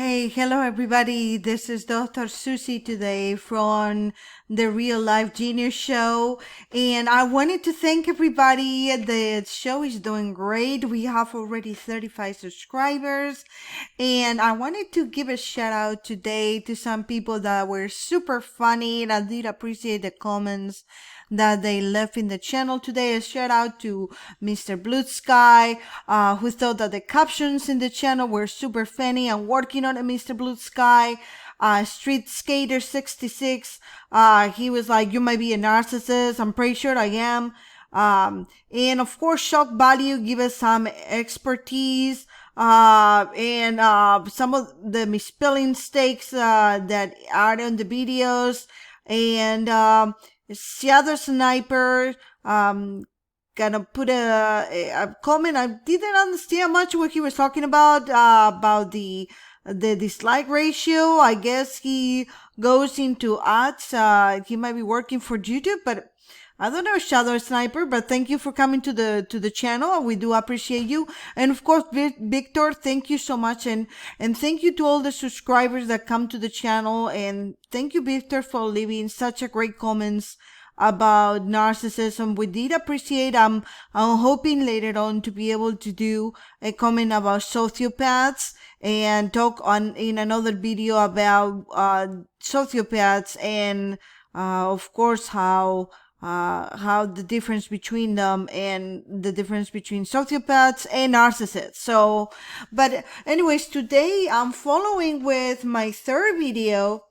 Hello everybody. This is Dr. Susie today from the Real Life Genius Show. And I wanted to thank everybody. The show is doing great. We have already 35 subscribers. And I wanted to give a shout out today to some people that were super funny. And I did appreciate the comments that they left in the channel today. A shout out to Mr. Blue Sky, who thought that the captions in the channel were super funny and working on it, Mr. Blue Sky. Street Skater 66, he was like, you might be a narcissist. I'm pretty sure I am. And of course, Shock Value give us some expertise, and some of the misspelling mistakes, that are in the videos. And, Shadow Sniper, gonna put a comment. I didn't understand much what he was talking about the dislike ratio. I guess he goes into ads. He might be working for YouTube, but I don't know, Shadow Sniper, but thank you for coming to the channel. We do appreciate you. And of course, Victor, thank you so much. And thank you to all the subscribers that come to the channel. And thank you, Victor, for leaving such a great comments about narcissism. We did appreciate. I'm hoping later on to be able to do a comment about sociopaths and talk in another video about sociopaths and of course how the difference between them and the difference between sociopaths and narcissists. So, but anyways, today I'm following with my third video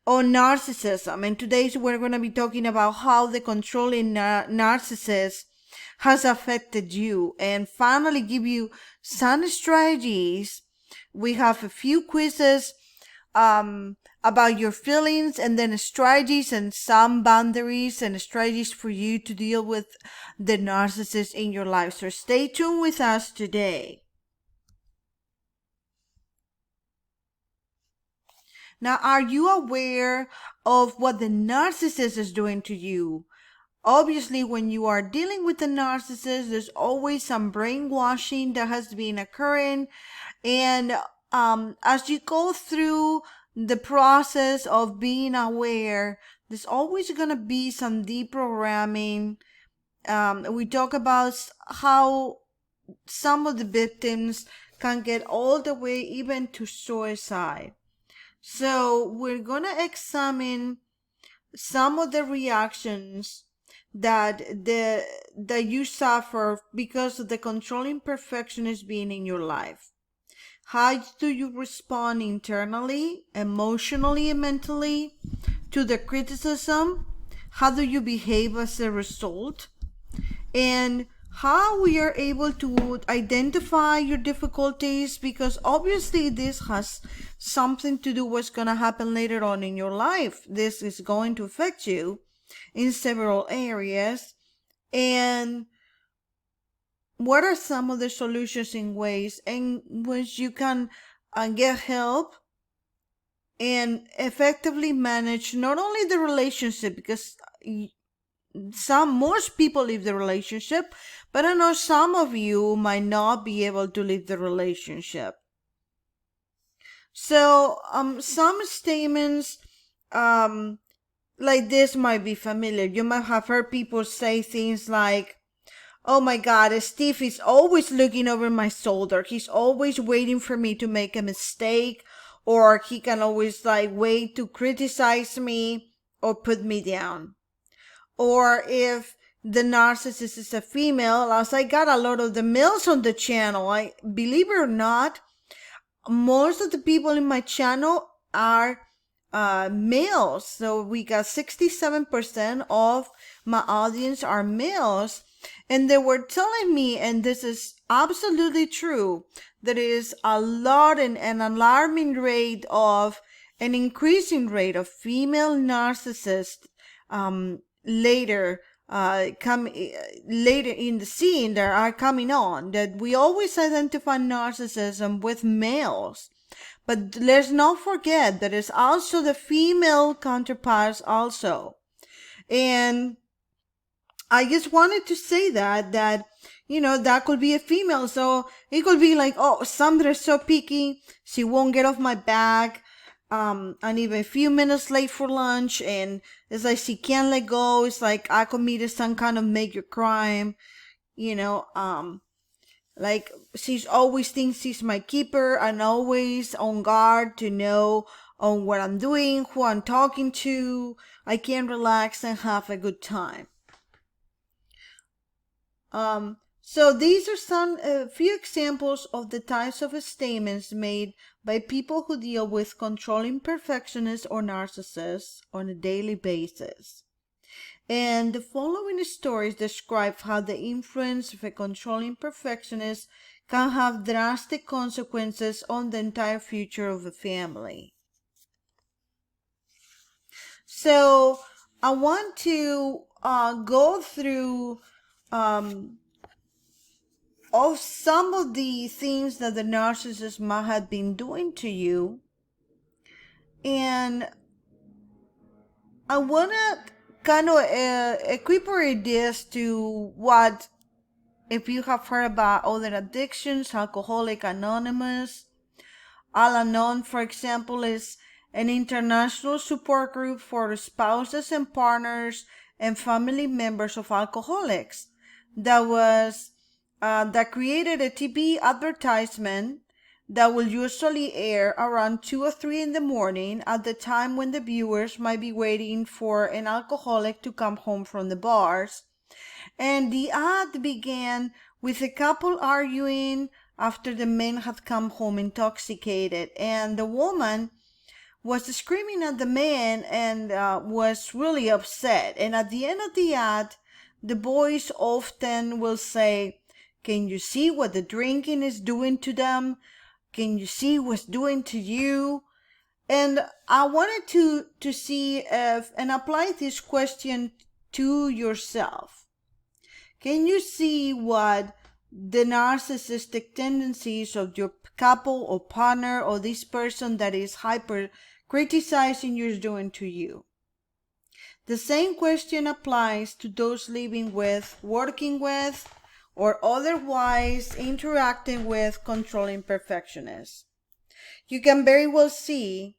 on narcissism, and today we're going to be talking about how the controlling narcissist has affected you, and finally give you some strategies. We have a few quizzes about your feelings, and then strategies and some boundaries and strategies for you to deal with the narcissist in your life. So stay tuned with us today. Now, are you aware of what the narcissist is doing to you? Obviously, when you are dealing with the narcissist, there's always some brainwashing that has been occurring. And as you go through the process of being aware, there's always going to be some deprogramming. We talk about how some of the victims can get all the way even to suicide. So we're going to examine some of the reactions that you suffer because of the controlling perfectionist being in your life. How do you respond internally, emotionally, and mentally to the criticism? How do you behave as a result? And how we are able to identify your difficulties, because obviously this has something to do with what's going to happen later on in your life. This is going to affect you in several areas. And what are some of the solutions in ways in which you can get help and effectively manage not only the relationship, because most people leave the relationship, but I know some of you might not be able to leave the relationship. So some statements like this might be familiar. You might have heard people say things like, oh my God, Steve is always looking over my shoulder. He's always waiting for me to make a mistake, or he can always wait to criticize me or put me down. Or if the narcissist is a female, as I got a lot of the males on the channel, believe it or not, most of the people in my channel are males. So we got 67% of my audience are males. And they were telling me, and this is absolutely true, there is a lot and an alarming rate of an increasing rate of female narcissists later in the scene that are coming on. That we always identify narcissism with males, but let's not forget that it's also the female counterparts also. And I just wanted to say that that could be a female. So it could be like, oh, Sandra's so picky, she won't get off my back. And even a few minutes late for lunch, and it's like she can't let go. It's like I committed some kind of major crime, you know. Like she's always thinks she's my keeper and always on guard to know on what I'm doing, who I'm talking to. I can't relax and have a good time. So these are some few examples of the types of statements made by people who deal with controlling perfectionists or narcissists on a daily basis. And the following stories describe how the influence of a controlling perfectionist can have drastic consequences on the entire future of a family. So I want to go through of some of the things that the narcissist might have been doing to you. And I want to kind of equiparate this to what, if you have heard about other addictions, Alcoholics Anonymous. Al-Anon, for example, is an international support group for spouses and partners and family members of alcoholics that created a TV advertisement that will usually air around 2 or 3 in the morning at the time when the viewers might be waiting for an alcoholic to come home from the bars. And the ad began with a couple arguing after the man had come home intoxicated, and the woman was screaming at the man and was really upset. And at the end of the ad, the boys often will say, "Can you see what the drinking is doing to them? Can you see what's doing to you?" And I wanted to see if, and apply this question to yourself. Can you see what the narcissistic tendencies of your couple or partner or this person that is hyper criticizing you is doing to you? The same question applies to those living with, working with, or otherwise interacting with controlling perfectionists. You can very well see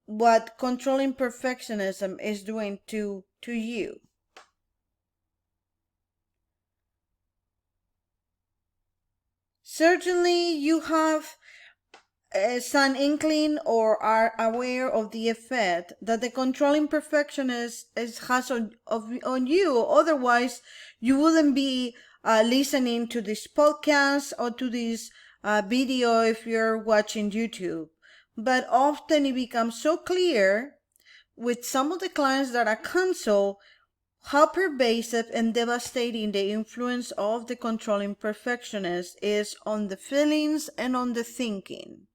what controlling perfectionism is doing to you. Certainly you have some inkling or are aware of the effect that the controlling perfectionist has on you. Otherwise, you wouldn't be listening to this podcast or to this video if you're watching YouTube. But often it becomes so clear with some of the clients that I counsel how pervasive and devastating the influence of the controlling perfectionist is on the feelings and on the thinking.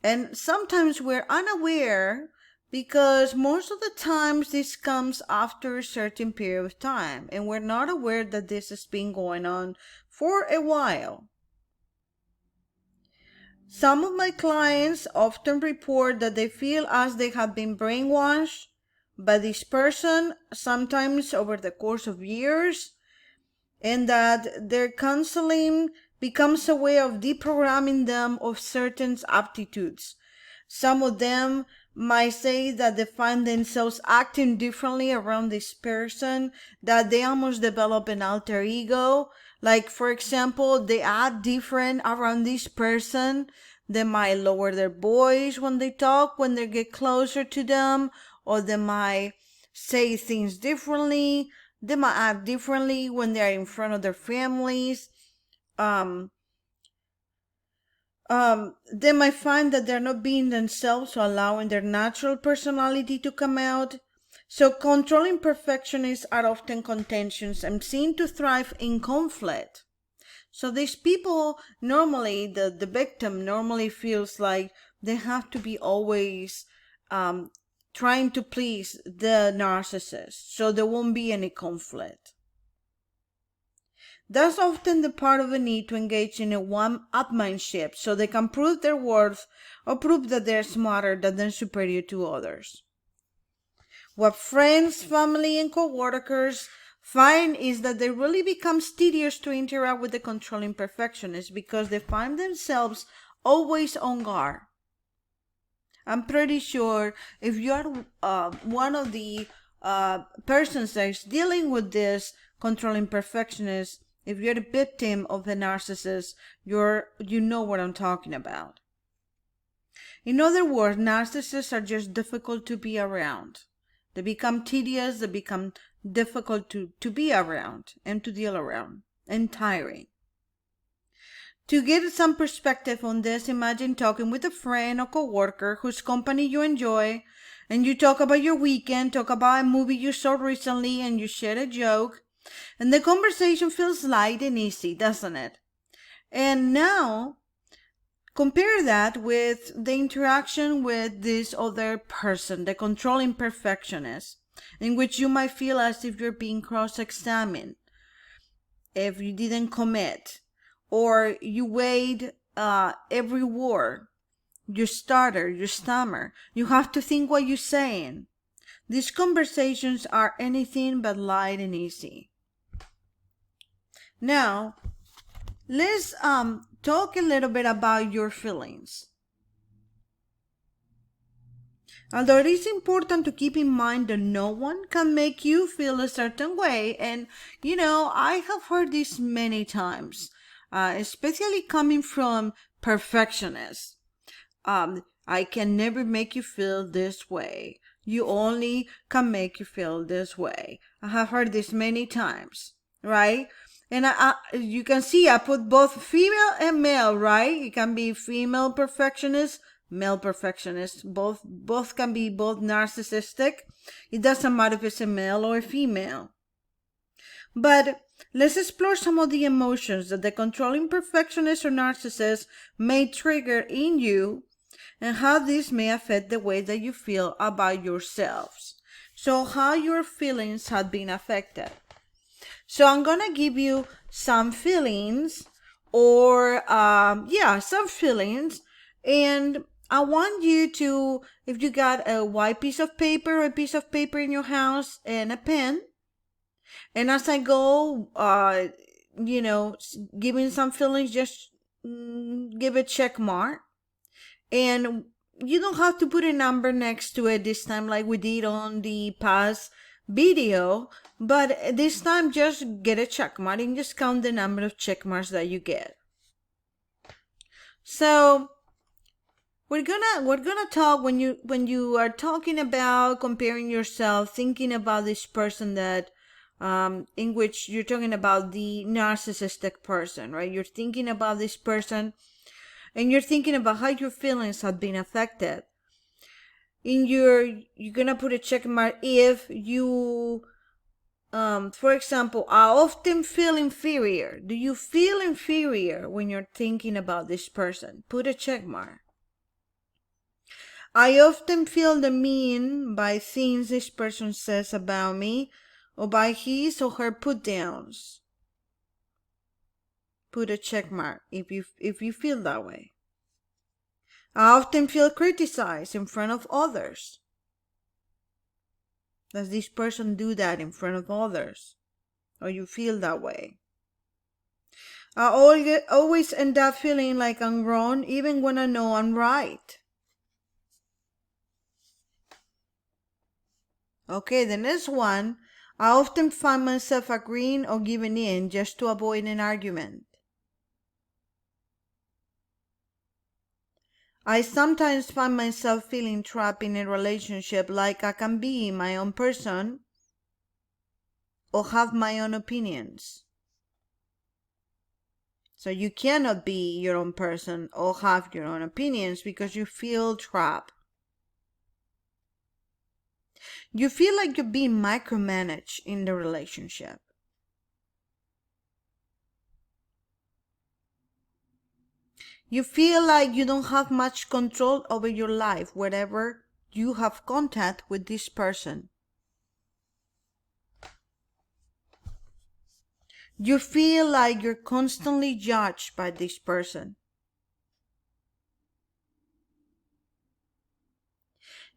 And sometimes we're unaware because most of the times this comes after a certain period of time and we're not aware that this has been going on for a while. Some of my clients often report that they feel as they have been brainwashed by this person, sometimes over the course of years, and that their counseling becomes a way of deprogramming them of certain aptitudes. Some of them might say that they find themselves acting differently around this person, that they almost develop an alter ego. Like, for example, they act different around this person. They might lower their voice when they talk, when they get closer to them, or they might say things differently. They might act differently when they are in front of their families. They might find that they're not being themselves, so allowing their natural personality to come out. So controlling perfectionists are often contentious and seem to thrive in conflict. So these people normally, the victim normally feels like they have to be always trying to please the narcissist, so there won't be any conflict. That's often the part of a need to engage in a one-upmanship so they can prove their worth or prove that they're smarter, that they're superior to others. What friends, family, and co-workers find is that they really become tedious to interact with the controlling perfectionists because they find themselves always on guard. I'm pretty sure if you're one of the persons that is dealing with this controlling perfectionist, if you're the victim of the narcissist, you know what I'm talking about. In other words, narcissists are just difficult to be around. They become tedious, they become difficult to be around and to deal around, and tiring. To get some perspective on this, imagine talking with a friend or coworker whose company you enjoy, and you talk about your weekend, talk about a movie you saw recently, and you share a joke, and the conversation feels light and easy, doesn't it? And now, compare that with the interaction with this other person, the controlling perfectionist, in which you might feel as if you're being cross-examined, if you didn't commit, or you weighed every word, you stutter, you stammer, you have to think what you're saying. These conversations are anything but light and easy. Now, let's talk a little bit about your feelings. Although it is important to keep in mind that no one can make you feel a certain way, and I have heard this many times, especially coming from perfectionists. I can never make you feel this way. You only can make you feel this way. I have heard this many times, right? And you can see I put both female and male, right? It can be female perfectionist, male perfectionist. Both can be both narcissistic. It doesn't matter if it's a male or a female. But let's explore some of the emotions that the controlling perfectionist or narcissist may trigger in you and how this may affect the way that you feel about yourselves. So how your feelings have been affected. So I'm going to give you some feelings some feelings. And I want you to, if you got a white piece of paper or a piece of paper in your house and a pen, and as I go, giving some feelings, just give a check mark. And you don't have to put a number next to it this time like we did on the past video, but this time just get a check mark and just count the number of check marks that you get. So we're gonna talk when you are talking about comparing yourself, thinking about this person that in which you're talking about the narcissistic person, right? You're thinking about this person and you're thinking about how your feelings have been affected. You're gonna put a check mark if you, for example, I often feel inferior. Do you feel inferior when you're thinking about this person? Put a check mark. I often feel demeaned by things this person says about me or by his or her put downs. Put a check mark if you feel that way. I often feel criticized in front of others. Does this person do that in front of others? Or you feel that way? I always end up feeling like I'm wrong even when I know I'm right. Okay, the next one. I often find myself agreeing or giving in just to avoid an argument. I sometimes find myself feeling trapped in a relationship like I can be my own person or have my own opinions. So you cannot be your own person or have your own opinions because you feel trapped. You feel like you're being micromanaged in the relationship. You feel like you don't have much control over your life whenever you have contact with this person. You feel like you're constantly judged by this person.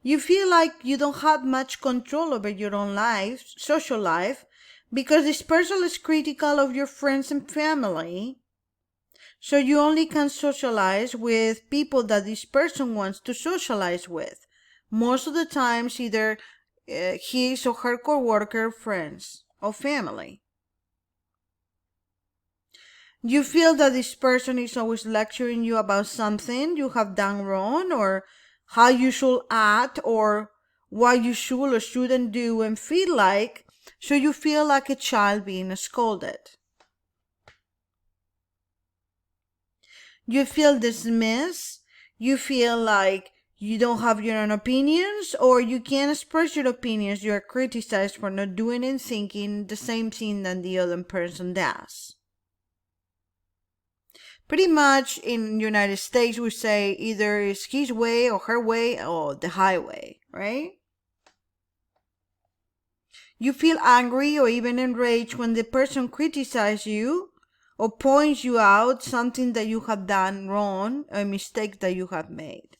You feel like you don't have much control over your own life, social life, because this person is critical of your friends and family. So you only can socialize with people that this person wants to socialize with. Most of the times, either his or her coworker, friends, or family. You feel that this person is always lecturing you about something you have done wrong, or how you should act, or what you should or shouldn't do and feel like, so you feel like a child being scolded. You feel dismissed, you feel like you don't have your own opinions, or you can't express your opinions. You are criticized for not doing and thinking the same thing that the other person does. Pretty much in United States, we say either it's his way or her way or the highway, right? You feel angry or even enraged when the person criticizes you or points you out something that you have done wrong, a mistake that you have made.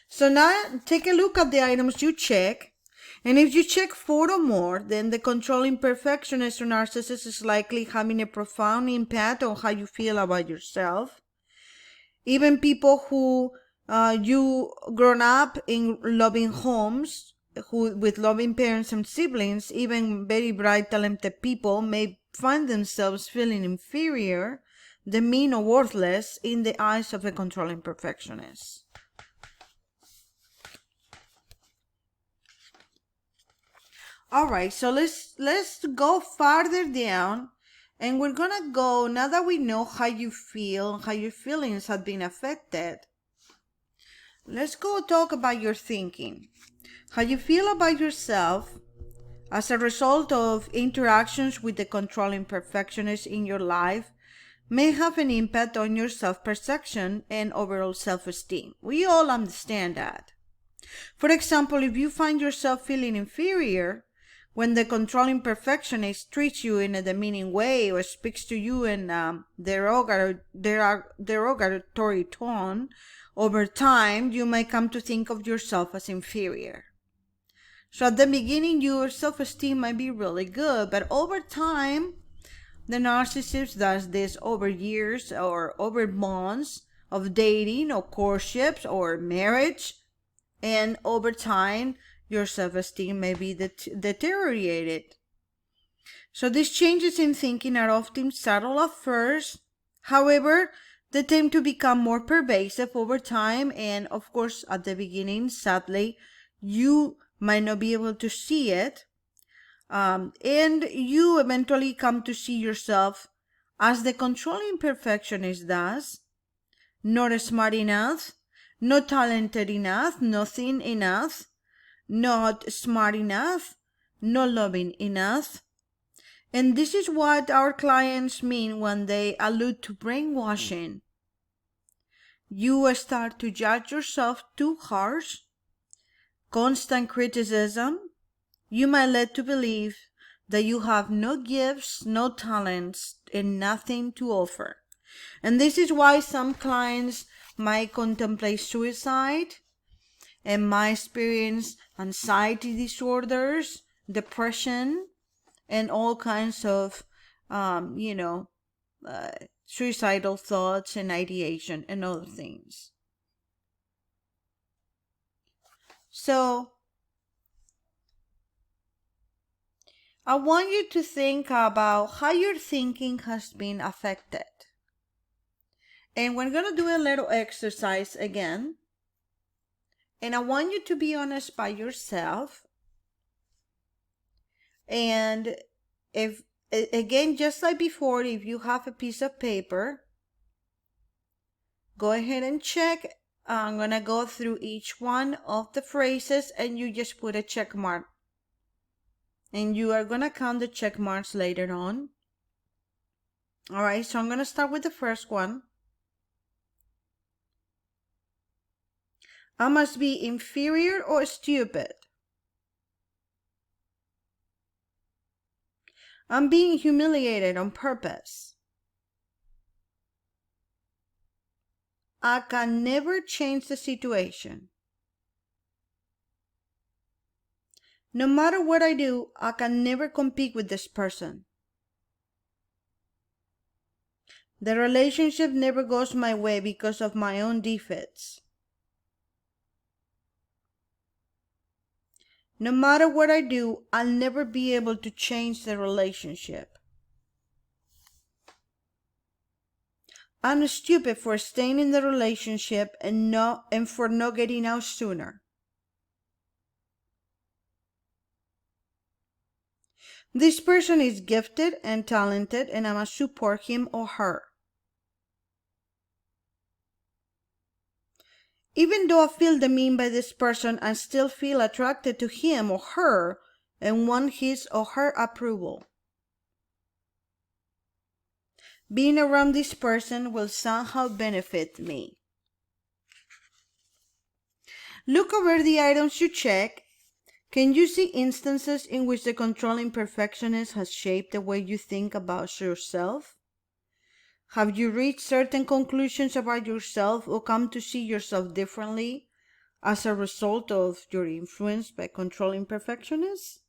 So now take a look at the items you check. And if you check 4 or more, then the controlling perfectionist or narcissist is likely having a profound impact on how you feel about yourself. Even people who you grown up in loving homes, who with loving parents and siblings, even very bright, talented people may find themselves feeling inferior, demeaned, or worthless in the eyes of a controlling perfectionist. All right, so let's go farther down, and we're gonna go, now that we know how you feel, how your feelings have been affected, let's go talk about your thinking. How you feel about yourself as a result of interactions with the controlling perfectionist in your life may have an impact on your self-perception and overall self-esteem. We all understand that. For example, if you find yourself feeling inferior when the controlling perfectionist treats you in a demeaning way or speaks to you in derogatory tone, over time you may come to think of yourself as inferior. So at the beginning, your self-esteem might be really good, but over time, the narcissist does this over years or over months of dating or courtships or marriage, and over time, your self-esteem may be deteriorated. So these changes in thinking are often subtle at first. However, they tend to become more pervasive over time, and of course, at the beginning, sadly, you might not be able to see it, and you eventually come to see yourself as the controlling perfectionist does: not smart enough, not talented enough, not thin enough, not smart enough, not loving enough. And this is what our clients mean when they allude to brainwashing. You start to judge yourself too harsh. Constant criticism. You might lead to believe that you have no gifts, no talents, and nothing to offer. And this is why some clients might contemplate suicide and might experience anxiety disorders, depression, and all kinds of, suicidal thoughts and ideation and other things. So I want you to think about how your thinking has been affected. And we're going to do a little exercise again. And I want you to be honest by yourself. And if, again, just like before, if you have a piece of paper, go ahead and check. I'm going to go through each one of the phrases and you just put a check mark. And you are going to count the check marks later on. All right, so I'm going to start with the first one. I must be inferior or stupid. I'm being humiliated on purpose. I can never change the situation. No matter what I do, I can never compete with this person. The relationship never goes my way because of my own defects. No matter what I do, I'll never be able to change the relationship. I'm stupid for staying in the relationship and for not getting out sooner. This person is gifted and talented, and I must support him or her. Even though I feel demeaned by this person, I still feel attracted to him or her and want his or her approval. Being around this person will somehow benefit me. Look over the items you check. Can you see instances in which the controlling perfectionist has shaped the way you think about yourself? Have you reached certain conclusions about yourself or come to see yourself differently as a result of your influence by controlling perfectionists?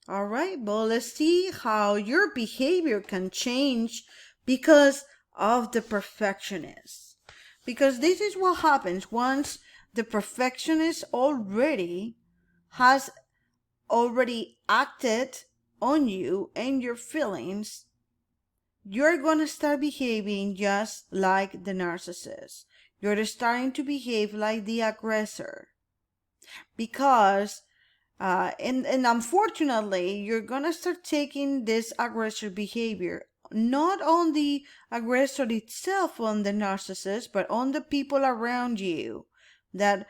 All right, well, let's see how your behavior can change because of the perfectionist. Because this is what happens once the perfectionist has already acted on you and your feelings. You're going to start behaving just like the narcissist. You're starting to behave like the aggressor because and unfortunately, you're gonna start taking this aggressive behavior not on the aggressor itself, on the narcissist, but on the people around you. That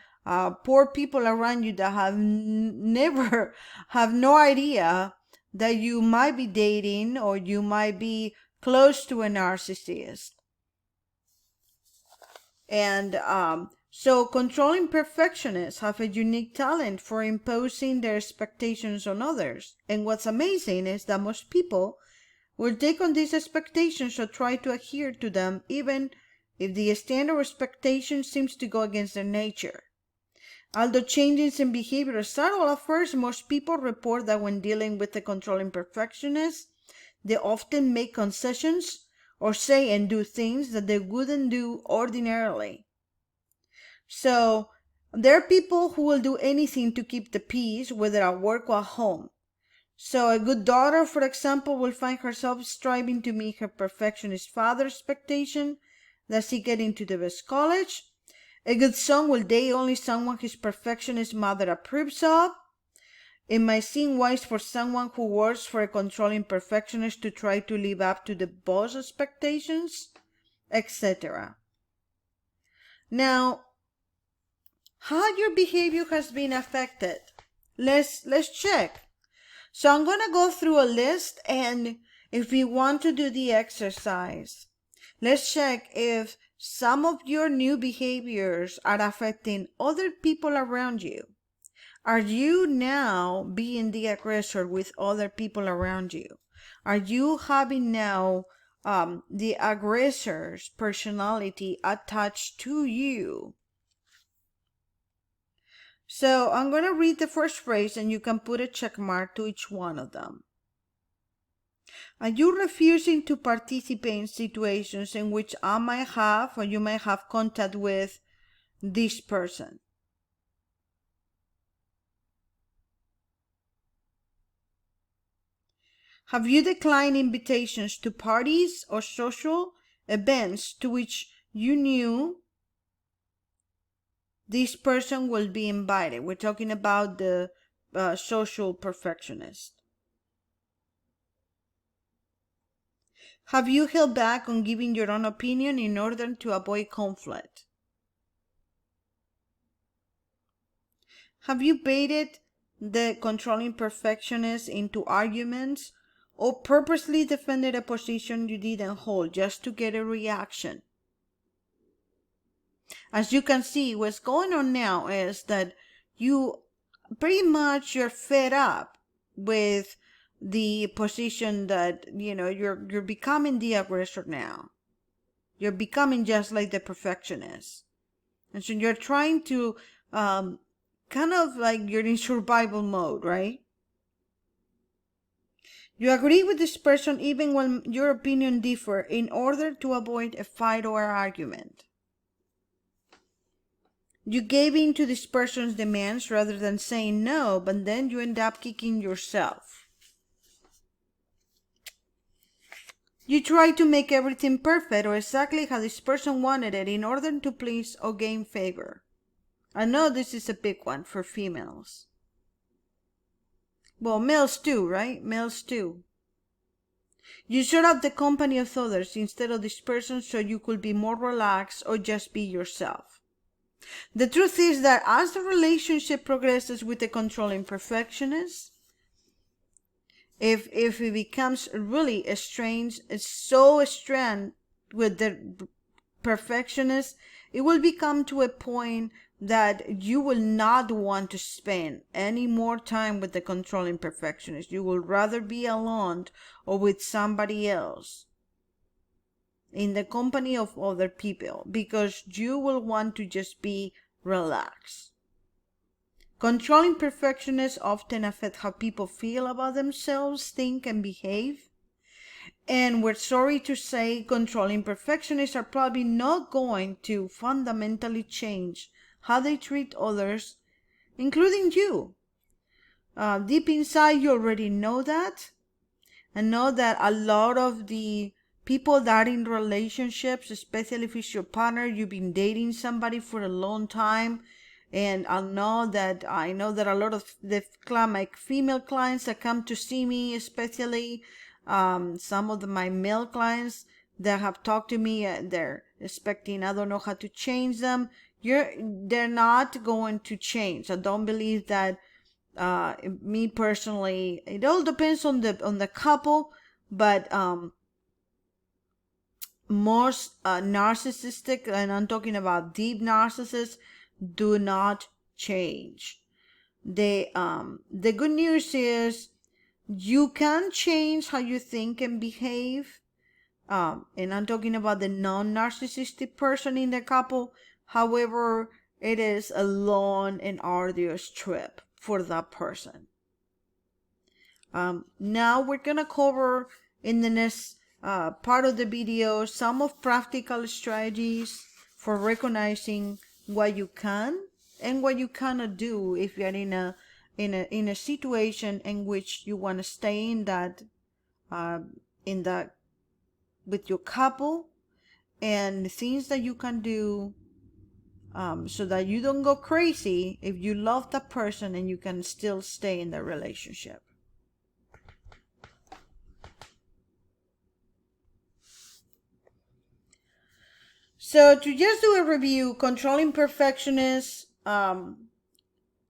poor people around you that have never have no idea that you might be dating or you might be close to a narcissist. And so controlling perfectionists have a unique talent for imposing their expectations on others. And what's amazing is that most people will take on these expectations or try to adhere to them, even if the standard expectation seems to go against their nature. Although changes in behavior are subtle at first, most people report that when dealing with a controlling perfectionist, they often make concessions or say and do things that they wouldn't do ordinarily. So there are people who will do anything to keep the peace, whether at work or at home. So a good daughter, for example, will find herself striving to meet her perfectionist father's expectation that she get into the best college. A good son will date only someone his perfectionist mother approves of. It might seem wise for someone who works for a controlling perfectionist to try to live up to the boss expectations, etc. Now, how your behavior has been affected. Let's check. So I'm going to go through a list, and if we want to do the exercise, let's check if some of your new behaviors are affecting other people around you. Are you now being the aggressor with other people around you? Are you having now the aggressor's personality attached to you? So I'm going to read the first phrase and you can put a check mark to each one of them. Are you refusing to participate in situations in which I might have or you might have contact with this person? Have you declined invitations to parties or social events to which you knew this person will be invited? We're talking about the social perfectionist. Have you held back on giving your own opinion in order to avoid conflict? Have you baited the controlling perfectionist into arguments or purposely defended a position you didn't hold just to get a reaction? As you can see, what's going on now is that you're fed up with the position that, you're becoming the aggressor now. You're becoming just like the perfectionist. And so you're trying to kind of like you're in survival mode, right? You agree with this person even when your opinion differ in order to avoid a fight or argument. You gave in to this person's demands rather than saying no, but then you end up kicking yourself. You try to make everything perfect or exactly how this person wanted it in order to please or gain favor. I know this is a big one for females. Well, males too, right? Males too. You shut up the company of others instead of this person so you could be more relaxed or just be yourself. The truth is that as the relationship progresses with the controlling perfectionist, if it becomes really estranged, it's so strained with the perfectionist, it will become to a point that you will not want to spend any more time with the controlling perfectionist. You will rather be alone or with somebody else in the company of other people because you will want to just be relaxed. Controlling perfectionists often affect how people feel about themselves, think, and behave. And we're sorry to say controlling perfectionists are probably not going to fundamentally change how they treat others, including you. Deep inside, you already know that. And know that a lot of the people that are in relationships, especially if it's your partner, you've been dating somebody for a long time. And I know that a lot of my female clients that come to see me, especially some of my male clients that have talked to me, they're expecting I don't know how to change them. They're not going to change. I don't believe that. Me personally, it all depends on the couple, but most narcissistic, and I'm talking about deep narcissists, do not change. The good news is you can change how you think and behave. And I'm talking about the non-narcissistic person in the couple. However, it is a long and arduous trip for that person. Now we're gonna cover in the next part of the video some of practical strategies for recognizing what you can and what you cannot do if you're in a situation in which you want to stay in that with your couple, and things that you can do so that you don't go crazy if you love that person and you can still stay in the relationship. So to just do a review, controlling perfectionist,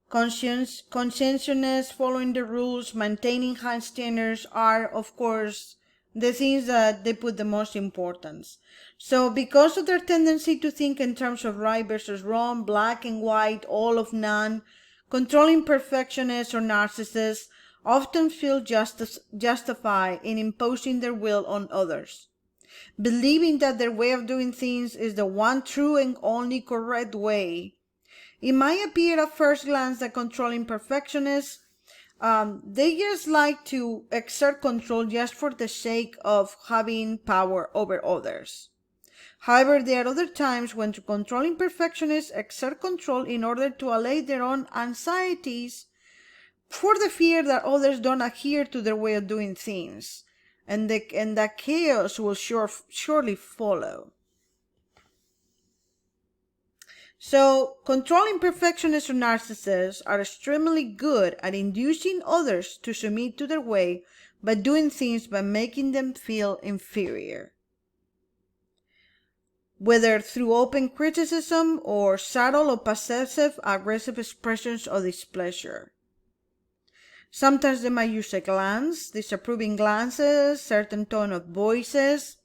conscientiousness, following the rules, maintaining high standards are, of course, the things that they put the most importance. So because of their tendency to think in terms of right versus wrong, black and white, all of none, controlling perfectionists or narcissists often feel justified in imposing their will on others, believing that their way of doing things is the one true and only correct way. It might appear at first glance that controlling perfectionists, they just like to exert control just for the sake of having power over others. However, there are other times when controlling perfectionists exert control in order to allay their own anxieties for the fear that others don't adhere to their way of doing things, and that chaos will surely follow. So, controlling perfectionists or narcissists are extremely good at inducing others to submit to their way by doing things by making them feel inferior, whether through open criticism or subtle or passive-aggressive expressions of displeasure. Sometimes they might use a glance, disapproving glances, certain tone of voices,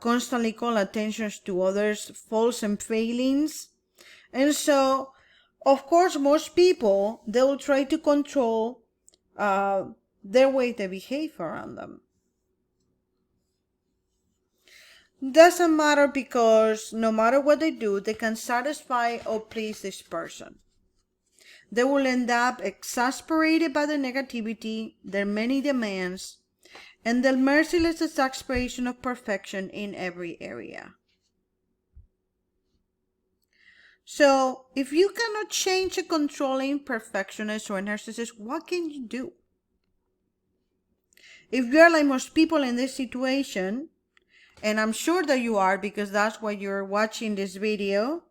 constantly call attention to others' faults and failings. And so, of course, most people, they will try to control their way they behave around them. Doesn't matter, because no matter what they do, they can satisfy or please this person. They will end up exasperated by the negativity, their many demands, and the merciless exasperation of perfection in every area. So, if you cannot change a controlling perfectionist or a narcissist, what can you do? If you're like most people in this situation, and I'm sure that you are because that's why you're watching this video,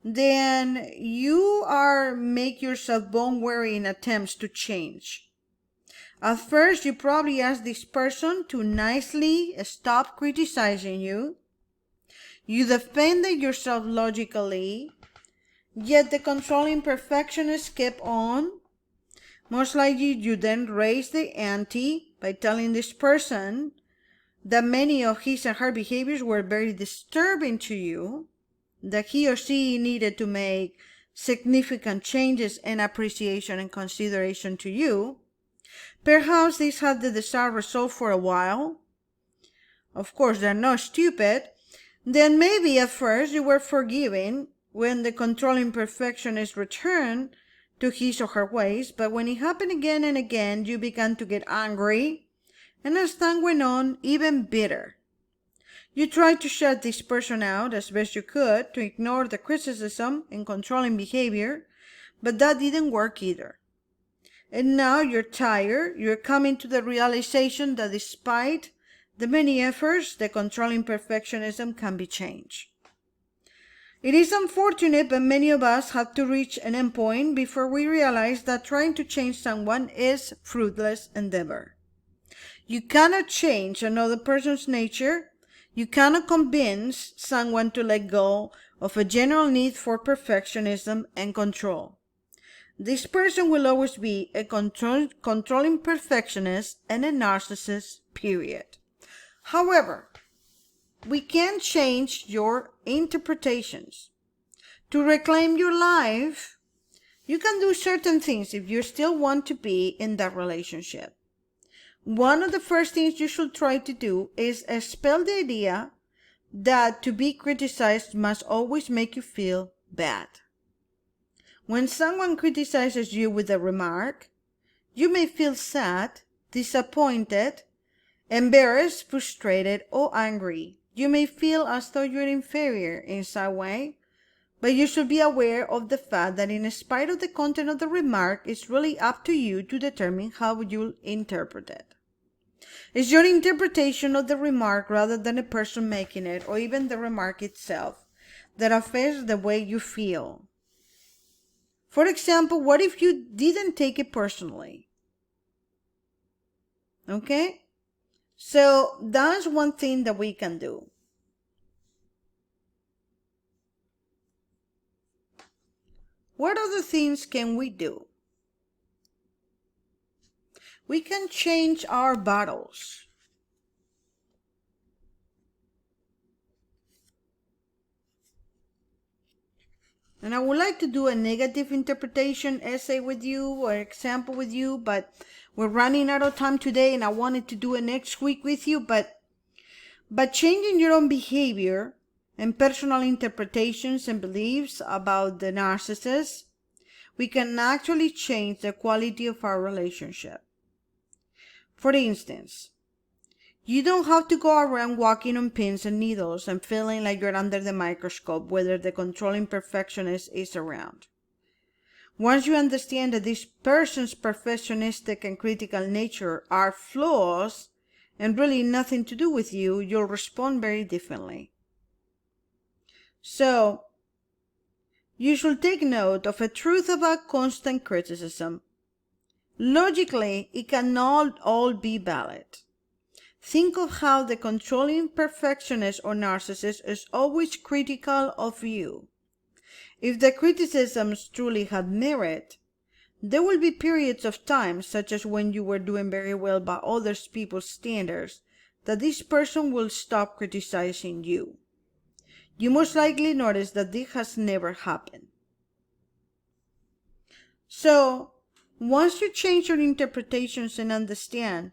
then you are make yourself bone weary in attempts to change. At first, you probably ask this person to nicely stop criticizing you. You defended yourself logically, yet the controlling perfectionist kept on. Most likely, you then raise the ante by telling this person that many of his and her behaviors were very disturbing to you, that he or she needed to make significant changes in appreciation and consideration to you. Perhaps these had the desired result for a while. Of course, they're not stupid. Then maybe at first you were forgiving when the controlling perfectionist returned to his or her ways, but when it happened again and again, you began to get angry, and as time went on, even bitter. You tried to shut this person out as best you could to ignore the criticism and controlling behavior, but that didn't work either. And now you're tired, you're coming to the realization that despite the many efforts, the controlling perfectionism can be changed. It is unfortunate, but many of us have to reach an endpoint before we realize that trying to change someone is fruitless endeavor. You cannot change another person's nature. You cannot convince someone to let go of a general need for perfectionism and control. This person will always be a controlling perfectionist and a narcissist, period. However, we can change your interpretations. To reclaim your life, you can do certain things if you still want to be in that relationship. One of the first things you should try to do is expel the idea that to be criticized must always make you feel bad. When someone criticizes you with a remark, you may feel sad, disappointed, embarrassed, frustrated, or angry. You may feel as though you're inferior in some way, but you should be aware of the fact that in spite of the content of the remark, it's really up to you to determine how you'll interpret it. It's your interpretation of the remark rather than the person making it, or even the remark itself, that affects the way you feel. For example, what if you didn't take it personally? Okay? So that's one thing that we can do. What other things can we do? We can change our battles. And I would like to do a negative interpretation essay with you or example with you, but we're running out of time today and I wanted to do it next week with you. But changing your own behavior and personal interpretations and beliefs about the narcissist, we can actually change the quality of our relationship. For instance, you don't have to go around walking on pins and needles and feeling like you're under the microscope whether the controlling perfectionist is around. Once you understand that this person's perfectionistic and critical nature are flaws and really nothing to do with you, you'll respond very differently. So, you should take note of a truth about constant criticism. Logically, it cannot all be valid. Think of how the controlling perfectionist or narcissist is always critical of you. If the criticisms truly had merit, there will be periods of time, such as when you were doing very well by other people's standards, that this person will stop criticizing you. You most likely notice that this has never happened. So, once you change your interpretations and understand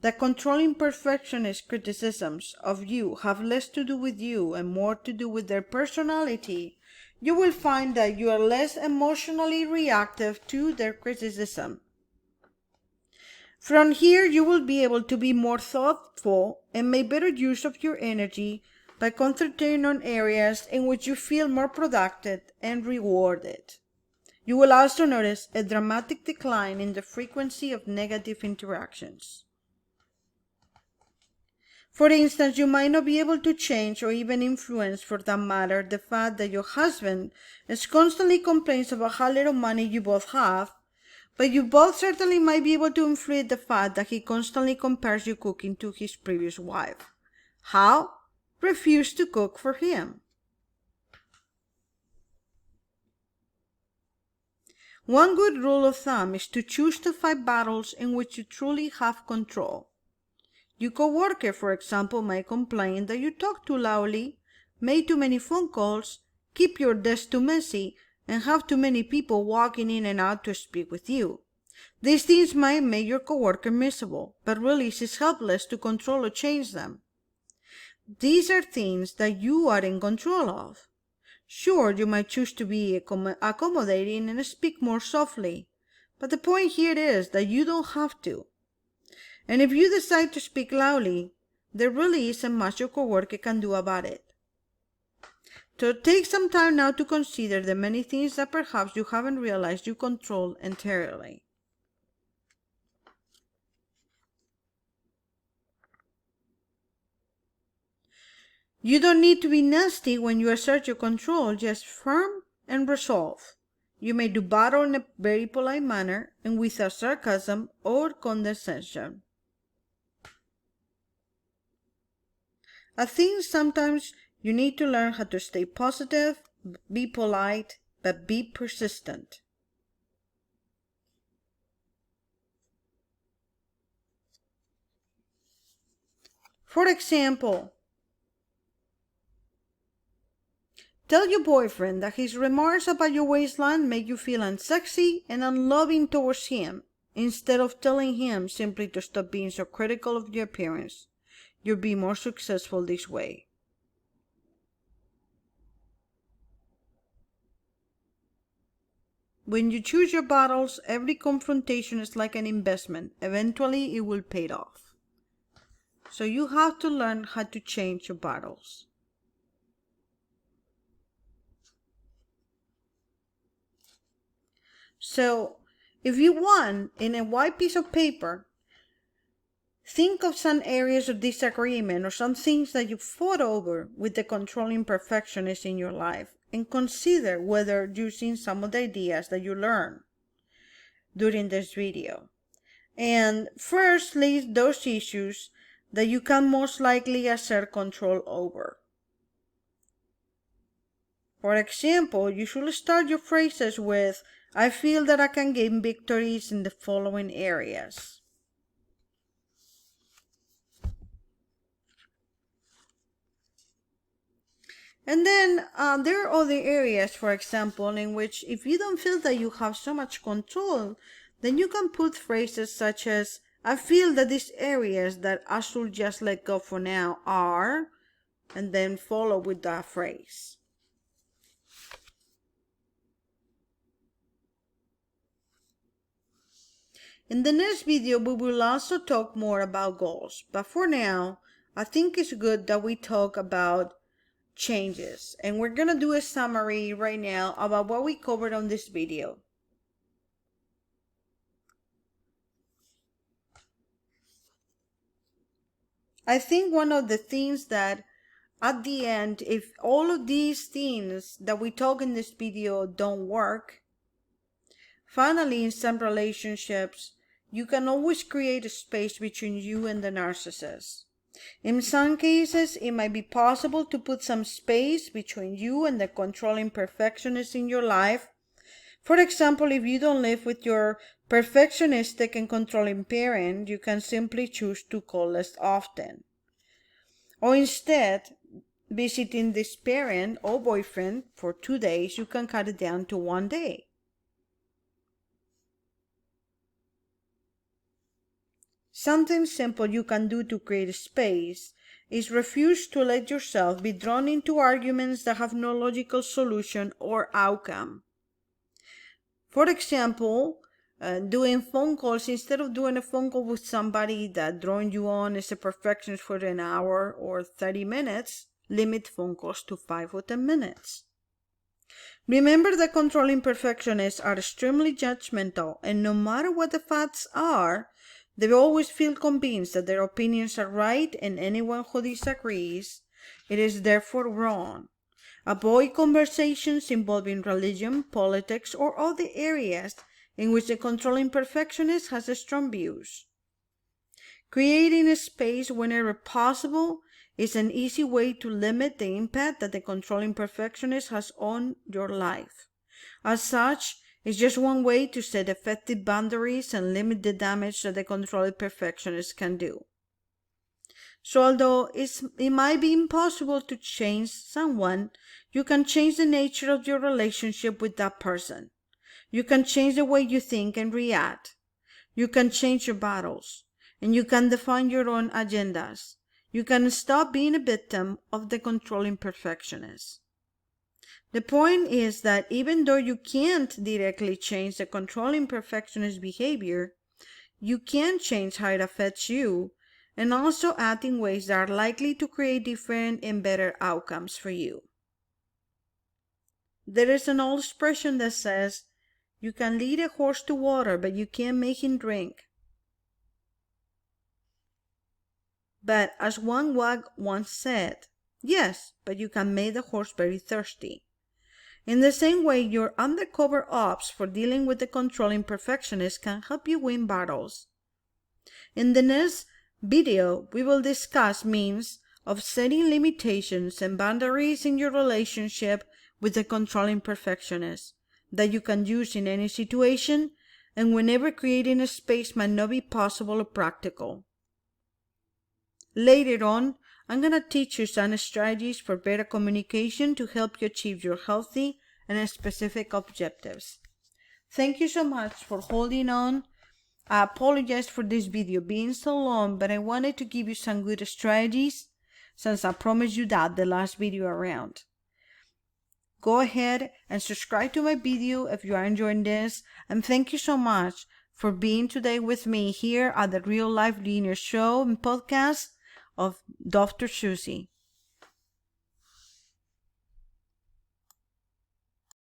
that controlling perfectionist criticisms of you have less to do with you and more to do with their personality, you will find that you are less emotionally reactive to their criticism. From here, you will be able to be more thoughtful and make better use of your energy by concentrating on areas in which you feel more productive and rewarded. You will also notice a dramatic decline in the frequency of negative interactions. For instance, you might not be able to change or even influence, for that matter, the fact that your husband is constantly complains about how little money you both have, but you both certainly might be able to influence the fact that he constantly compares your cooking to his previous wife. How? Refuse to cook for him. One good rule of thumb is to choose to fight battles in which you truly have control. Your coworker, for example, may complain that you talk too loudly, make too many phone calls, keep your desk too messy, and have too many people walking in and out to speak with you. These things might make your coworker miserable, but really she's helpless to control or change them. These are things that you are in control of. Sure, you might choose to be accommodating and speak more softly, but the point here is that you don't have to. And if you decide to speak loudly, there really isn't much your coworker can do about it. So take some time now to consider the many things that perhaps you haven't realized you control entirely. You don't need to be nasty when you assert your control, just firm and resolve. You may do battle in a very polite manner and without sarcasm or condescension. I think sometimes you need to learn how to stay positive, be polite, but be persistent. For example, tell your boyfriend that his remarks about your waistline make you feel unsexy and unloving towards him, instead of telling him simply to stop being so critical of your appearance. You'll be more successful this way. When you choose your battles, every confrontation is like an investment. Eventually, it will pay off. So you have to learn how to change your battles. So, if you want, in a white piece of paper, think of some areas of disagreement or some things that you fought over with the controlling perfectionist in your life, and consider whether using some of the ideas that you learned during this video. And first, list those issues that you can most likely assert control over. For example, you should start your phrases with, I feel that I can gain victories in the following areas. And then there are other areas, for example, in which if you don't feel that you have so much control, then you can put phrases such as, I feel that these areas that I should just let go for now are, and then follow with that phrase. In the next video, we will also talk more about goals, but for now, I think it's good that we talk about changes, and we're gonna do a summary right now about what we covered on this video. I think one of the things that at the end, if all of these things that we talk in this video don't work, finally in some relationships, you can always create a space between you and the narcissist. In some cases, it might be possible to put some space between you and the controlling perfectionist in your life. For example, if you don't live with your perfectionistic and controlling parent, you can simply choose to call less often. Or instead, visiting this parent or boyfriend for 2 days, you can cut it down to 1 day. Something simple you can do to create space is refuse to let yourself be drawn into arguments that have no logical solution or outcome. For example, doing phone calls, instead of doing a phone call with somebody that drawing you on as a perfectionist for an hour or 30 minutes, limit phone calls to 5 or 10 minutes. Remember that controlling perfectionists are extremely judgmental, and no matter what the facts are, they always feel convinced that their opinions are right, and anyone who disagrees, it is therefore wrong. Avoid conversations involving religion, politics, or other areas in which the controlling perfectionist has strong views. Creating a space whenever possible is an easy way to limit the impact that the controlling perfectionist has on your life. As such, it's just one way to set effective boundaries and limit the damage that the controlling perfectionist can do. So although it might be impossible to change someone, you can change the nature of your relationship with that person. You can change the way you think and react. You can change your battles, and you can define your own agendas. You can stop being a victim of the controlling perfectionist. The point is that even though you can't directly change the controlling perfectionist behavior, you can change how it affects you and also act in ways that are likely to create different and better outcomes for you. There is an old expression that says, you can lead a horse to water, but you can't make him drink. But as one wag once said, yes, but you can make the horse very thirsty. In the same way, your undercover ops for dealing with the controlling perfectionist can help you win battles. In the next video, we will discuss means of setting limitations and boundaries in your relationship with the controlling perfectionist that you can use in any situation and whenever creating a space might not be possible or practical. Later on, I'm going to teach you some strategies for better communication to help you achieve your healthy and specific objectives. Thank you so much for holding on. I apologize for this video being so long, but I wanted to give you some good strategies since I promised you that the last video around. Go ahead and subscribe to my video if you are enjoying this, and thank you so much for being today with me here at the Real Life Linear Show and podcast of Dr. Susie.